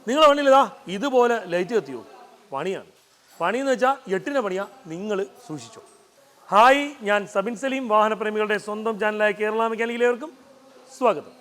നിങ്ങളുടെ വണ്ടിയിൽ ഇതാ ഇതുപോലെ ലൈറ്റ് കത്തിയോ? പണിയാണ്. പണിയെന്ന് വെച്ചാൽ 8ന്റെ പണിയാണ്. നിങ്ങൾ സൂക്ഷിച്ചോ. ഹായ്, ഞാൻ സബിൻ സലീം, വാഹനപ്രേമികളുടെ സ്വന്തം ചാനലായ കേരള മെക്കാനിക്കിലേവർക്കും സ്വാഗതം.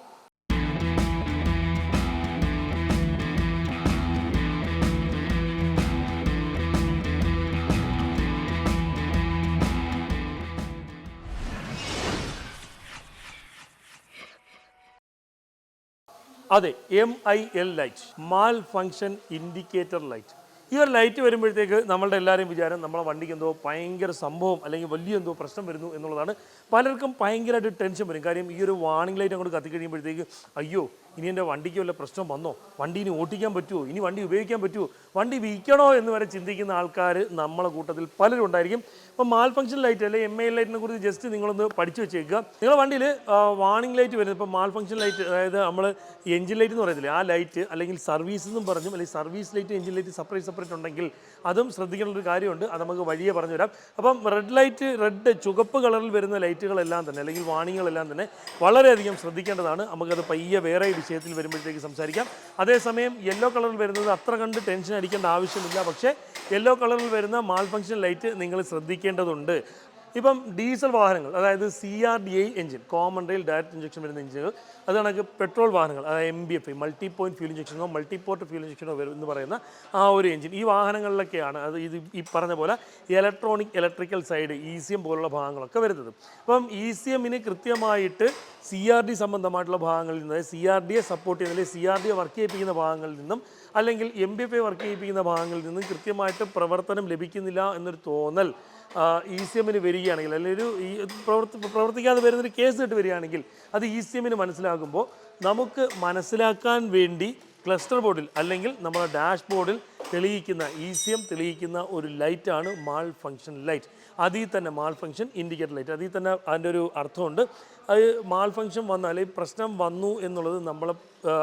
അതെ, MIL ലൈറ്റ്, മാൽ ഫങ്ഷൻ ഇൻഡിക്കേറ്റർ ലൈറ്റ്. ഈ ഒരു ലൈറ്റ് വരുമ്പോഴത്തേക്ക് നമ്മളുടെ എല്ലാവരും വിചാരം നമ്മളെ വണ്ടിക്ക് എന്തോ ഭയങ്കര സംഭവം അല്ലെങ്കിൽ വലിയ എന്തോ പ്രശ്നം വരുന്നു എന്നുള്ളതാണ്. പലർക്കും ഭയങ്കരമായിട്ട് ടെൻഷൻ വരും. കാര്യം ഈ ഒരു വാർണിംഗ് ലൈറ്റ് അങ്ങോട്ട് കത്തിക്കഴിയുമ്പോഴത്തേക്ക് അയ്യോ, ഇനി എൻ്റെ വണ്ടിക്ക് വല്ല പ്രശ്നം വന്നോ, വണ്ടി ഇനി ഓട്ടിക്കാൻ പറ്റുമോ, ഇനി വണ്ടി ഉപയോഗിക്കാൻ പറ്റുമോ, വണ്ടി വിൽക്കണോ എന്ന് വരെ ചിന്തിക്കുന്ന ആൾക്കാർ നമ്മളെ കൂട്ടത്തിൽ പലരും ഉണ്ടായിരിക്കും. അപ്പോൾ മാൽ ഫങ്ഷൻ ലൈറ്റ് അല്ലെങ്കിൽ MIL ലൈറ്റിനെ കുറിച്ച് ജസ്റ്റ് നിങ്ങളൊന്ന് പഠിച്ചു വെച്ചേക്കുക. നിങ്ങളുടെ വണ്ടിയിൽ വാർണിംഗ് ലൈറ്റ് വരുന്നത് ഇപ്പോൾ മാൽ ഫങ്ഷൻ ലൈറ്റ്, അതായത് നമ്മൾ എഞ്ചിൻ ലൈറ്റ് എന്ന് പറയത്തില്ലേ, ആ ലൈറ്റ് അല്ലെങ്കിൽ സർവീസ് എന്നും പറഞ്ഞും അല്ലെങ്കിൽ service light engine light separate ഉണ്ടെങ്കിൽ അതും ശ്രദ്ധിക്കേണ്ട ഒരു കാര്യമുണ്ട്. അത് നമുക്ക് വഴിയെ പറഞ്ഞു തരാം. അപ്പം റെഡ് ചുവപ്പ് കളറിൽ വരുന്ന ലൈറ്റുകളെല്ലാം തന്നെ അല്ലെങ്കിൽ വാണിങ്ങുകളെല്ലാം തന്നെ വളരെയധികം ശ്രദ്ധിക്കേണ്ടതാണ്. നമുക്കത് പയ്യെ വേറെ വിഷയത്തിൽ വരുമ്പോഴത്തേക്ക് സംസാരിക്കാം. അതേസമയം യെല്ലോ കളറിൽ വരുന്നത് അത്ര കണ്ട് ടെൻഷൻ അടിക്കേണ്ട ആവശ്യമില്ല. പക്ഷേ യെല്ലോ കളറിൽ വരുന്ന മാൽ ഫങ്ഷൻ ലൈറ്റ് നിങ്ങൾ ശ്രദ്ധിക്കേണ്ടതുണ്ട്. ഇപ്പം ഡീസൽ വാഹനങ്ങൾ, അതായത് CRDI engine, common rail direct injection വരുന്ന എഞ്ചിനുകൾ, അത് കണക്ക് പെട്രോൾ വാഹനങ്ങൾ, അതായത് MBFI, മൾട്ടി പോയിന്റ് ഫ്യൂൽ ഇഞ്ചക്ഷനോ മൾട്ടിപോർട്ട് ഫ്യൂൽ ഇഞ്ചക്ഷനോ വരും എന്ന് പറയുന്ന ആ ഒരു എഞ്ചിൻ, ഈ വാഹനങ്ങളിലൊക്കെയാണ് ഇത് ഈ പറഞ്ഞ പോലെ ഇലക്ട്രിക്കൽ സൈഡ് ECM പോലുള്ള ഭാഗങ്ങളൊക്കെ വരുന്നത്. അപ്പം ECMന് കൃത്യമായിട്ട് CRD സംബന്ധമായിട്ടുള്ള ഭാഗങ്ങളിൽ നിന്ന്, CRDയെ സപ്പോർട്ട് ചെയ്യുന്ന അല്ലെങ്കിൽ CRDയെ വർക്ക് ചെയ്യിപ്പിക്കുന്ന ഭാഗങ്ങളിൽ നിന്നും അല്ലെങ്കിൽ MBFI വർക്ക് ചെയ്യിപ്പിക്കുന്ന ഭാഗങ്ങളിൽ നിന്നും കൃത്യമായിട്ട് പ്രവർത്തനം ലഭിക്കുന്നില്ല എന്നൊരു തോന്നൽ ECMന് വരികയാണെങ്കിൽ, അല്ലെങ്കിൽ പ്രവർത്തിക്കാതെ വരുന്നൊരു കേസ് ഇട്ട് വരികയാണെങ്കിൽ അത് ECMന് മനസ്സിലാകുമ്പോൾ നമുക്ക് മനസ്സിലാക്കാൻ വേണ്ടി ക്ലസ്റ്റർ ബോർഡിൽ അല്ലെങ്കിൽ നമ്മുടെ ഡാഷ് ബോർഡിൽ തെളിയിക്കുന്ന ECM തെളിയിക്കുന്ന ഒരു ലൈറ്റാണ് മാൽ ഫങ്ഷൻ ലൈറ്റ്. അതിൽ തന്നെ മാൽ ഫങ്ഷൻ ഇൻഡിക്കേറ്റർ ലൈറ്റ്, അതിൽ തന്നെ അതിൻ്റെ ഒരു അർത്ഥമുണ്ട്. അത് മാൽ ഫങ്ഷൻ വന്നു അല്ലെങ്കിൽ പ്രശ്നം വന്നു എന്നുള്ളത് നമ്മളെ,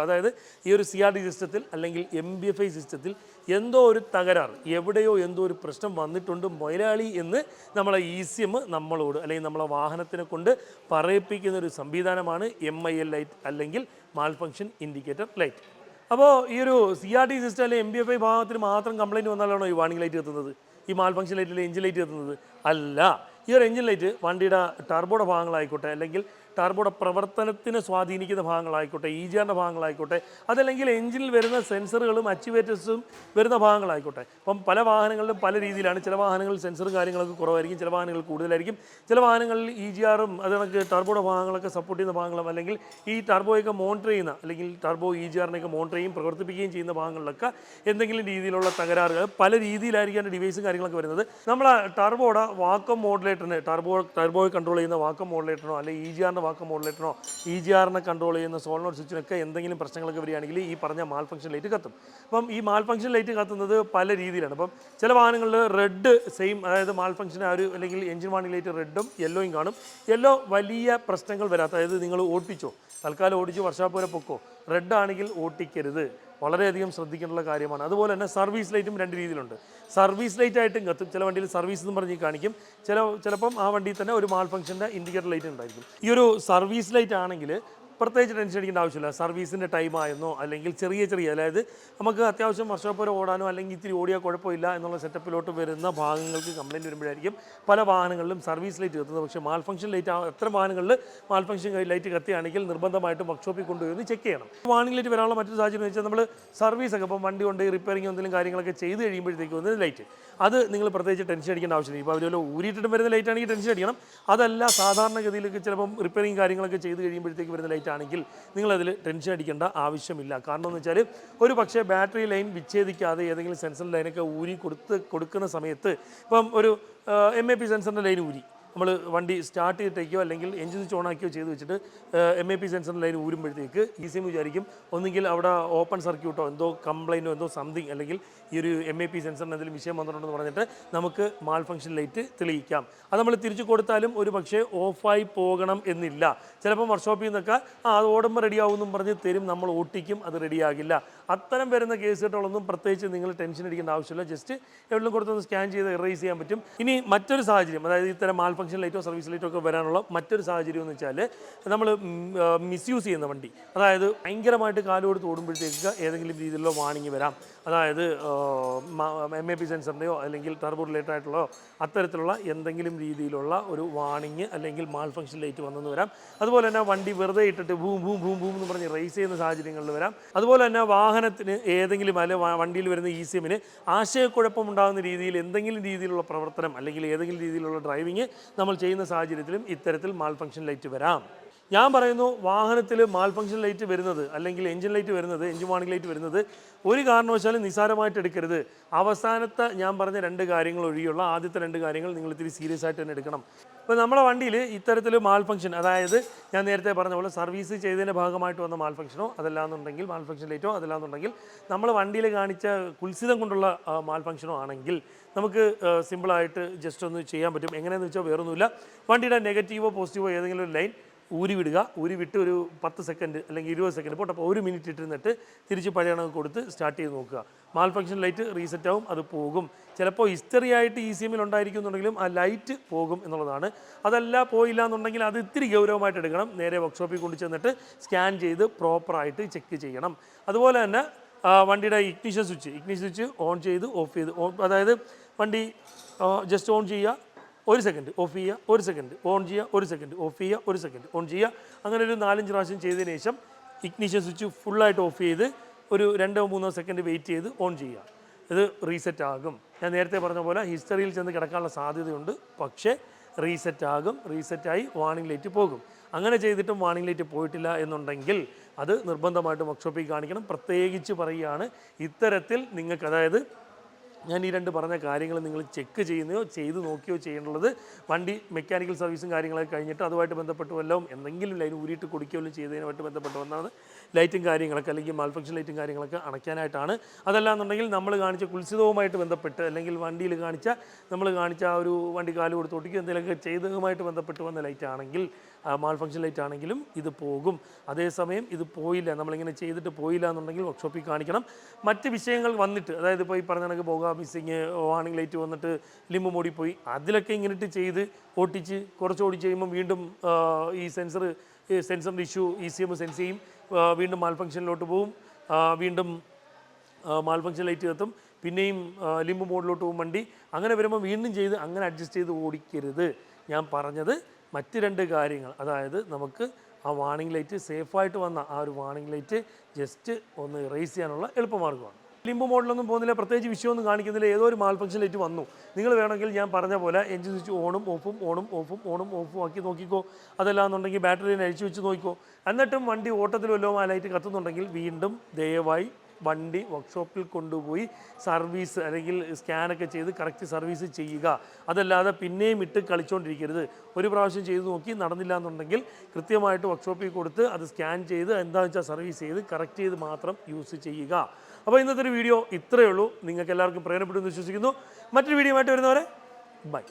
അതായത് ഈ ഒരു CRD സിസ്റ്റത്തിൽ അല്ലെങ്കിൽ MBFI സിസ്റ്റത്തിൽ എന്തോ ഒരു തകരാറ്, എവിടെയോ എന്തോ ഒരു പ്രശ്നം വന്നിട്ടുണ്ട് മൊയലാളി എന്ന് നമ്മളെ ECM നമ്മളോട് അല്ലെങ്കിൽ നമ്മളെ വാഹനത്തിനെ കൊണ്ട് പറയിപ്പിക്കുന്ന ഒരു സംവിധാനമാണ് MIL ലൈറ്റ് അല്ലെങ്കിൽ മാൽ ഫങ്ഷൻ ഇൻഡിക്കേറ്റർ ലൈറ്റ്. അപ്പോൾ ഈ ഒരു CRD സിസ്റ്റം അല്ലെങ്കിൽ MBFI ഭാഗത്തിന് മാത്രം കംപ്ലയിൻറ്റ് വന്നാലാണോ ഈ വാർണിംഗ് ലൈറ്റ് കത്തുന്നത്, ഈ മാൽ ഫങ്ഷൻ ലൈറ്റിൽ എഞ്ചിൻ ലൈറ്റ് കത്തുന്നത്? അല്ല. ഈ ഒരു എഞ്ചിൻ ലൈറ്റ് വണ്ടിയുടെ ടർബോയുടെ ഭാഗങ്ങളായിക്കോട്ടെ, അല്ലെങ്കിൽ ടർബോയുടെ പ്രവർത്തനത്തിനെ സ്വാധീനിക്കുന്ന ഭാഗങ്ങളായിക്കോട്ടെ, EGRൻ്റെ ഭാഗങ്ങളായിക്കോട്ടെ, അതല്ലെങ്കിൽ എഞ്ചിനിൽ വരുന്ന സെൻസറുകളും ആക്ച്വേറ്റേഴ്സും വരുന്ന ഭാഗങ്ങളായിക്കോട്ടെ. അപ്പം പല വാഹനങ്ങളിലും പല രീതിയിലാണ്. ചില വാഹനങ്ങളിൽ സെൻസറും കാര്യങ്ങളൊക്കെ കുറവായിരിക്കും, ചില വാഹനങ്ങളിൽ കൂടുതലായിരിക്കും. ചില വാഹനങ്ങളിൽ EGRും അത് കണക്ക് ടർബോയുടെ ഭാഗങ്ങളൊക്കെ സപ്പോർട്ട് ചെയ്യുന്ന ഭാഗങ്ങളും അല്ലെങ്കിൽ ഈ ടർബോയൊക്കെ മോണിറ്റർ ചെയ്യുന്ന അല്ലെങ്കിൽ ടർബോ EGRനെയൊക്കെ മോണിറ്റർ ചെയ്യും പ്രവർത്തിപ്പിക്കുകയും ചെയ്യുന്ന ഭാഗങ്ങളിലൊക്കെ എന്തെങ്കിലും രീതിയിലുള്ള തകരാറുകൾ പല രീതിയിലായിരിക്കും അതിൻ്റെ ഡിവൈസും കാര്യങ്ങളൊക്കെ വരുന്നത്. നമ്മളെ ടർബോയുടെ വാക്വം മോഡുലേറ്ററിന്, ടർബോയെ കൺട്രോൾ ചെയ്യുന്ന വാക്വം മോഡുലേറ്ററിനോ അല്ലെങ്കിൽ EGRൻ്റെ വാക്വം മോഡുലേറ്ററിനോ EGRനെ കൺട്രോൾ ചെയ്യുന്ന സോളിനോഡ് സ്വിച്ചിനൊക്കെ എന്തെങ്കിലും പ്രശ്നങ്ങളൊക്കെ വരികയാണെങ്കിൽ ഈ പറഞ്ഞ മാൽ ഫങ്ഷൻ ലൈറ്റ് കത്തും. അപ്പം ഈ മാൽ ഫങ്ഷൻ ലൈറ്റ് കത്തുന്നത് പല രീതിയിലാണ്. അപ്പം ചില വാഹനങ്ങളിൽ റെഡ് സെയിം, അതായത് മാൽ ഫങ്ഷൻ ആ ഒരു അല്ലെങ്കിൽ എഞ്ചിൻ വാർണിംഗ് ലൈറ്റ് റെഡും യെല്ലോയും കാണും. യെല്ലോ വലിയ പ്രശ്നങ്ങൾ വരാത്ത, അതായത് നിങ്ങൾ ഓടിച്ചോ, തൽക്കാലം ഓടിച്ച് വർഷാപ്പ് വരെ പൊക്കോ, റെഡ് ആണെങ്കിൽ ഓട്ടിക്കരുത്, വളരെയധികം ശ്രദ്ധിക്കേണ്ട കാര്യമാണ്. അതുപോലെ തന്നെ സർവീസ് ലൈറ്റും രണ്ട് രീതിയിലുണ്ട്. സർവീസ് ലൈറ്റ് ആയിട്ടും കത്തും. ചില വണ്ടിയിൽ സർവീസ് എന്ന് പറഞ്ഞ് കാണിക്കും, ചിലപ്പം ആ വണ്ടിയിൽ തന്നെ ഒരു മാൽ ഫങ്ഷൻ്റെ ഇൻഡിക്കേറ്റർ ലൈറ്റ് ഉണ്ടായിരിക്കും. ഈ ഒരു സർവീസ് ലൈറ്റ് ആണെങ്കിൽ പ്രത്യേകിച്ച് ടെൻഷൻ അടിക്കേണ്ട ആവശ്യമില്ല. സർവീസിൻ്റെ ടൈം ആയെന്നോ അല്ലെങ്കിൽ ചെറിയ അതായത് നമുക്ക് അത്യാവശ്യം വർഷോപ്പ് വരെ ഓടാനോ അല്ലെങ്കിൽ ഇത്തിരി ഓടിയാൽ കുഴപ്പമില്ല എന്നുള്ള സെറ്റപ്പിലോട്ട് വരുന്ന ഭാഗങ്ങൾക്ക് കംപ്ലയിൻറ്റ് വരുമ്പോഴായിരിക്കും പല വാഹനങ്ങളിലും സർവീസ് ലൈറ്റ് കത്തുന്നത്. പക്ഷേ മാൽ ഫങ്ഷൻ ലൈറ്റ് എത്ര വാഹനങ്ങളിൽ മാൽ ഫങ്ഷൻ ലൈറ്റ് കത്തുകയാണെങ്കിൽ നിർബന്ധമായിട്ടും വർക്ക്ഷോപ്പിൽ കൊണ്ടുപോയി ചെക്ക് ചെയ്യണം. വാർണിംഗ് ലൈറ്റ് വരാനുള്ള മറ്റൊരു സാഹചര്യം എന്ന് വെച്ചാൽ നമ്മൾ സർവീസൊക്കെ ഇപ്പം വണ്ടി കൊണ്ട് റിപ്പയറിംഗ് എന്തെങ്കിലും കാര്യങ്ങളൊക്കെ ചെയ്ത് കഴിയുമ്പോഴത്തേക്കും വന്ന ലൈറ്റ്, അത് നിങ്ങൾ പ്രത്യേകിച്ച് ടെൻഷൻ അടിക്കേണ്ട ആവശ്യമില്ല. ഇപ്പോൾ അവരല്ലോ ഊരിയിട്ടിട്ട് വരുന്ന ലൈറ്റ് ആണെങ്കിൽ ടെൻഷൻ അടിക്കണം. അതല്ല, സാധാരണഗതിയിലേക്ക് ചിലപ്പം റിപ്പയറിംഗ് കാര്യങ്ങളൊക്കെ ചെയ്ത് കഴിയുമ്പോഴത്തേക്ക് വരുന്ന ലൈറ്റ് ആണെങ്കിൽ നിങ്ങളതിൽ ടെൻഷൻ അടിക്കേണ്ട ആവശ്യമില്ല. കാരണം എന്ന് വെച്ചാൽ ഒരു പക്ഷേ ബാറ്ററി ലൈൻ വിച്ഛേദിക്കാതെ ഏതെങ്കിലും സെൻസർ ലൈനൊക്കെ ഊരി കൊടുക്കുന്ന സമയത്ത്, ഇപ്പം ഒരു MAP സെൻസറിൻ്റെ ലൈൻ ഊരി നമ്മൾ വണ്ടി സ്റ്റാർട്ട് ചെയ്തിട്ടേക്കോ അല്ലെങ്കിൽ എഞ്ചിൻ സ്വിച്ച് ഓണാക്കിയോ ചെയ്ത് വെച്ചിട്ട് MAP സെൻസറിൻ്റെ ലൈൻ ഊരുമ്പോഴത്തേക്ക് ECM വിചാരിക്കും ഒന്നുകിൽ അവിടെ ഓപ്പൺ സർക്യൂട്ടോ എന്തോ കംപ്ലൈൻറ്റോ എന്തോ സംതിങ്, അല്ലെങ്കിൽ ഈ ഒരു MAP സെൻസറിന് എന്തെങ്കിലും വിഷയം വന്നിട്ടുണ്ടെന്ന് പറഞ്ഞിട്ട് നമുക്ക് മാൽ ഫങ്ഷൻ ലൈറ്റ് തെളിയിക്കാം. അത് നമ്മൾ തിരിച്ചു കൊടുത്താലും ഒരു പക്ഷേ ഓഫായി പോകണം എന്നില്ല. ചിലപ്പം വർക്ക്ഷോപ്പിൽ നിന്നൊക്കെ അത് ഓടുമ്പോൾ റെഡിയാവുമെന്നും പറഞ്ഞ് തരും, നമ്മൾ ഓട്ടിക്കും, അത് റെഡിയാകില്ല. അത്തരം വരുന്ന കേസുകളൊന്നും പ്രത്യേകിച്ച് നിങ്ങൾ ടെൻഷൻ അടിക്കേണ്ട ആവശ്യമില്ല. ജസ്റ്റ് എവിടെയും കൊടുത്തൊന്ന് സ്കാൻ ചെയ്ത് എറേസ് ചെയ്യാൻ പറ്റും. ഇനി മറ്റൊരു സാഹചര്യം, അതായത് ഇത്തരം മാൽ ഫംഗ്ഷൻ ലൈറ്റോ സർവീസ് ലൈറ്റോ ഒക്കെ വരാനുള്ള മറ്റൊരു സാഹചര്യം എന്ന് വെച്ചാൽ നമ്മൾ മിസ്യൂസ് ചെയ്യുന്ന വണ്ടി, അതായത് ഭയങ്കരമായിട്ട് കാല് കൊടുത്ത് ഓടുമ്പോഴത്തേക്ക് ഏതെങ്കിലും രീതിയിലുള്ള വാണിംഗ് വരാം. അതായത് MAP സെൻസറിൻ്റെയോ അല്ലെങ്കിൽ ടർബോ റിലേറ്റഡ് ആയിട്ടുള്ള അത്തരത്തിലുള്ള എന്തെങ്കിലും രീതിയിലുള്ള ഒരു വാണിംഗ് അല്ലെങ്കിൽ മാൽ ഫംഗ്ഷൻ ലൈറ്റ് വന്നെന്ന് വരാം. അതുപോലെ തന്നെ വണ്ടി വെറുതെ ഇട്ടിട്ട് ഭൂം ഭൂം ഭൂം ഭൂം എന്ന് പറഞ്ഞ് റേസ് ചെയ്യുന്ന സാഹചര്യങ്ങളിൽ വരാം. അതുപോലെ തന്നെ വാഹനത്തിന് ഏതെങ്കിലും വണ്ടിയിൽ വരുന്ന ECM-ന് ആശയക്കുഴപ്പമുണ്ടാകുന്ന രീതിയിൽ എന്തെങ്കിലും രീതിയിലുള്ള പ്രവർത്തനം അല്ലെങ്കിൽ ഏതെങ്കിലും രീതിയിലുള്ള ഡ്രൈവിംഗ് നമ്മൾ ചെയ്യുന്ന സാഹചര്യത്തിലും ഇത്തരത്തിൽ മാൽ ഫംഗ്ഷൻ ലൈറ്റ് വരാം. ഞാൻ പറയുന്നു, വാഹനത്തിൽ മാൽ ഫംഗ്ഷൻ ലൈറ്റ് വരുന്നത് അല്ലെങ്കിൽ എഞ്ചിൻ ലൈറ്റ് വരുന്നത്, എഞ്ചിൻ വാണിംഗ് ലൈറ്റ് വരുന്നത് ഒരു കാരണവശാലും നിസ്സാരമായിട്ട് എടുക്കരുത്. അവസാനത്തെ ഞാൻ പറഞ്ഞ 2 കാര്യങ്ങൾ ഒഴികെയുള്ള ആദ്യത്തെ 2 കാര്യങ്ങൾ നിങ്ങൾ ഇത്തിരി സീരിയസ് ആയിട്ട് തന്നെ എടുക്കണം. ഇപ്പോൾ നമ്മുടെ വണ്ടിയിൽ ഇത്തരത്തിൽ മാൽ ഫംഗ്ഷൻ, അതായത് ഞാൻ നേരത്തെ പറഞ്ഞ പോലെ സർവീസ് ചെയ്തതിൻ്റെ ഭാഗമായിട്ട് വന്ന മാൽ ഫംഗ്ഷനോ അതല്ലാന്നുണ്ടെങ്കിൽ മാൽ ഫംഗ്ഷൻ ലൈറ്റോ അതല്ലാന്നുണ്ടെങ്കിൽ നമ്മൾ വണ്ടിയിൽ കാണിച്ച കുൽസിതം കൊണ്ടുള്ള മാൽ ഫംഗ്ഷനോ ആണെങ്കിൽ നമുക്ക് സിമ്പിളായിട്ട് ജസ്റ്റ് ഒന്ന് ചെയ്യാൻ പറ്റും. എങ്ങനെയാണെന്ന് വെച്ചാൽ വേറൊന്നുമില്ല, വണ്ടിയുടെ നെഗറ്റീവോ പോസിറ്റീവോ ഏതെങ്കിലും ഒരു ലൈൻ ഊരി വിടുക. ഊരി വിട്ട് ഒരു 10 സെക്കൻഡ് അല്ലെങ്കിൽ 20 സെക്കൻഡ് പോട്ടെ, അപ്പോൾ 1 മിനിറ്റ് ഇട്ടിരുന്നിട്ട് തിരിച്ച് പഴയ കണക്ക് കൊടുത്ത് സ്റ്റാർട്ട് ചെയ്ത് നോക്കുക. മാൽ ഫംഗ്ഷൻ ലൈറ്റ് റീസെറ്റ് ആവും, അത് പോകും. ചിലപ്പോൾ ഹിസ്റ്ററി ആയിട്ട് ECM-ൽ ഉണ്ടായിരിക്കുന്നുണ്ടെങ്കിലും ആ ലൈറ്റ് പോകും എന്നുള്ളതാണ്. അതല്ല പോയില്ല എന്നുണ്ടെങ്കിൽ അത് ഇത്തിരി ഗൗരവമായിട്ട് എടുക്കണം. നേരെ വർക്ക്ഷോപ്പിൽ കൊണ്ട് ചെന്നിട്ട് സ്കാൻ ചെയ്ത് പ്രോപ്പറായിട്ട് ചെക്ക് ചെയ്യണം. അതുപോലെ തന്നെ വണ്ടിയുടെ ഇഗ്നിഷൻ സ്വിച്ച് ഓൺ ചെയ്ത് ഓഫ് ചെയ്ത്, അതായത് വണ്ടി ജസ്റ്റ് ഓൺ ചെയ്യുക, 1 സെക്കൻഡ് ഓഫ് ചെയ്യുക, 1 സെക്കൻഡ് ഓൺ ചെയ്യുക, 1 സെക്കൻഡ് ഓഫ് ചെയ്യുക, 1 സെക്കൻഡ് ഓൺ ചെയ്യുക. അങ്ങനെ ഒരു 4-5 പ്രാവശ്യം ചെയ്തതിന് ശേഷം ഇഗ്നിഷൻ സ്വിച്ച് ഫുള്ളായിട്ട് ഓഫ് ചെയ്ത് ഒരു 2-3 സെക്കൻഡ് വെയിറ്റ് ചെയ്ത് ഓൺ ചെയ്യുക. ഇത് റീസെറ്റ് ആകും. ഞാൻ നേരത്തെ പറഞ്ഞ പോലെ ഹിസ്റ്ററിയിൽ ചെന്ന് കിടക്കാനുള്ള സാധ്യതയുണ്ട്, പക്ഷേ റീസെറ്റ് ആകും. റീസെറ്റായി വാണിംഗ് ലൈറ്റ് പോകും. അങ്ങനെ ചെയ്തിട്ടും വാണിംഗ് ലൈറ്റ് പോയിട്ടില്ല എന്നുണ്ടെങ്കിൽ അത് നിർബന്ധമായിട്ടും വർക്ക്ഷോപ്പിൽ കാണിക്കണം. പ്രത്യേകിച്ച് പറയുകയാണ്, ഇത്തരത്തിൽ നിങ്ങൾക്ക്, അതായത് ഞാൻ ഈ 2 പറഞ്ഞ കാര്യങ്ങൾ നിങ്ങൾ ചെക്ക് ചെയ്യുകയോ ചെയ്ത് നോക്കിയോ ചെയ്യേണ്ടത് വണ്ടി മെക്കാനിക്കൽ സർവീസും കാര്യങ്ങളൊക്കെ കഴിഞ്ഞിട്ട് അതുമായിട്ട് ബന്ധപ്പെട്ട് വല്ലതും എന്തെങ്കിലും ലൈൻ ഊരിയിട്ട് കൊടുക്കുകയോ ചെയ്തതിനുമായിട്ട് ബന്ധപ്പെട്ട് വന്നാണ് ലൈറ്റും കാര്യങ്ങളൊക്കെ അല്ലെങ്കിൽ മാൽ ഫംഗ്ഷൻ ലൈറ്റും കാര്യങ്ങളൊക്കെ അണയ്ക്കാനായിട്ടാണ്. അതല്ലാന്നുണ്ടെങ്കിൽ നമ്മൾ കാണിച്ച കുൽസിതവുമായിട്ട് ബന്ധപ്പെട്ട് അല്ലെങ്കിൽ വണ്ടിയിൽ നമ്മൾ കാണിച്ച ആ ഒരു വണ്ടി കാല് കൊടുത്ത് ഓടിക്കുക എന്തെങ്കിലുമൊക്കെ ചെയ്തതുമായിട്ട് ബന്ധപ്പെട്ട് വന്ന ലൈറ്റ് ആണെങ്കിൽ, മാൽ ഫംഗ്ഷൻ ലൈറ്റ് ആണെങ്കിലും ഇത് പോകും. അതേസമയം ഇത് പോയില്ല, നമ്മളിങ്ങനെ ചെയ്തിട്ട് പോയില്ല എന്നുണ്ടെങ്കിൽ വർക്ക്ഷോപ്പിൽ കാണിക്കണം. മറ്റ് വിഷയങ്ങൾ വന്നിട്ട്, അതായത് ഇപ്പോൾ ഈ പറഞ്ഞ കണക്ക് പോകുക മിസ്സിങ്, വാണിംഗ് ലൈറ്റ് വന്നിട്ട് ലിമ്പ് മോഡിപ്പോയി, അതിലൊക്കെ ഇങ്ങനെയിട്ട് ചെയ്ത് ഓടിച്ച് കുറച്ച് ഓടിച്ച് കഴിയുമ്പോൾ വീണ്ടും ഈ സെൻസറിൻ്റെ ഇഷ്യൂ ECM സെൻസ് ചെയ്യും, വീണ്ടും മാൽ ഫംഗ്ഷനിലോട്ട് പോവും, വീണ്ടും മാൽ ഫംഗ്ഷൻ ലൈറ്റ് കത്തും, പിന്നെയും ലിമ്പ് മോഡിലോട്ട് പോകും വണ്ടി. അങ്ങനെ വരുമ്പോൾ വീണ്ടും ചെയ്ത് അങ്ങനെ അഡ്ജസ്റ്റ് ചെയ്ത് ഓടിക്കരുത്. ഞാൻ പറഞ്ഞത് മറ്റ് 2 കാര്യങ്ങൾ, അതായത് നമുക്ക് ആ വാണിംഗ് ലൈറ്റ് സേഫായിട്ട് വന്ന ആ ഒരു വാണിംഗ് ലൈറ്റ് ജസ്റ്റ് ഒന്ന് റേസ് ചെയ്യാനുള്ള എളുപ്പമാർഗ്ഗമാണ്. ലിമ്പ് മോഡിലൊന്നും പോകുന്നില്ല, പ്രത്യേകിച്ച് വിഷയമൊന്നും കാണിക്കുന്നില്ല, ഏതോ ഒരു മാൽ ഫംഗ്ഷൻ ലൈറ്റ് വന്നു. നിങ്ങൾ വേണമെങ്കിൽ ഞാൻ പറഞ്ഞ പോലെ എഞ്ചിൻ സ്വിച്ച് ഓണും ഓഫും ആക്കി നോക്കിക്കോ. അതല്ലാന്നുണ്ടെങ്കിൽ ബാറ്ററി അഴിച്ചു വെച്ച് നോക്കിക്കോ. എന്നിട്ടും വണ്ടി ഓട്ടത്തിൽ വല്ലതും ആ ലൈറ്റ് കത്തുന്നുണ്ടെങ്കിൽ വീണ്ടും ദയവായി വണ്ടി വർക്ക്ഷോപ്പിൽ കൊണ്ടുപോയി സർവീസ് അല്ലെങ്കിൽ സ്കാനൊക്കെ ചെയ്ത് കറക്റ്റ് സർവീസ് ചെയ്യുക. അതല്ലാതെ പിന്നെയും ഇട്ട് കളിച്ചുകൊണ്ടിരിക്കരുത്. ഒരു പ്രാവശ്യം ചെയ്ത് നോക്കി നടന്നില്ല എന്നുണ്ടെങ്കിൽ കൃത്യമായിട്ട് വർക്ക്ഷോപ്പിൽ കൊടുത്ത് അത് സ്കാൻ ചെയ്ത് എന്താണെന്ന് വെച്ചാൽ സർവീസ് ചെയ്ത് കറക്റ്റ് ചെയ്ത് മാത്രം യൂസ് ചെയ്യുക. അപ്പോൾ ഇന്നത്തെ ഒരു വീഡിയോ ഇത്രയേ ഉള്ളൂ. നിങ്ങൾക്ക് എല്ലാവർക്കും പ്രയോജനപ്പെടുമെന്ന് വിശ്വസിക്കുന്നു. മറ്റൊരു വീഡിയോ ആയിട്ട് വരുന്നവരെ ബൈ.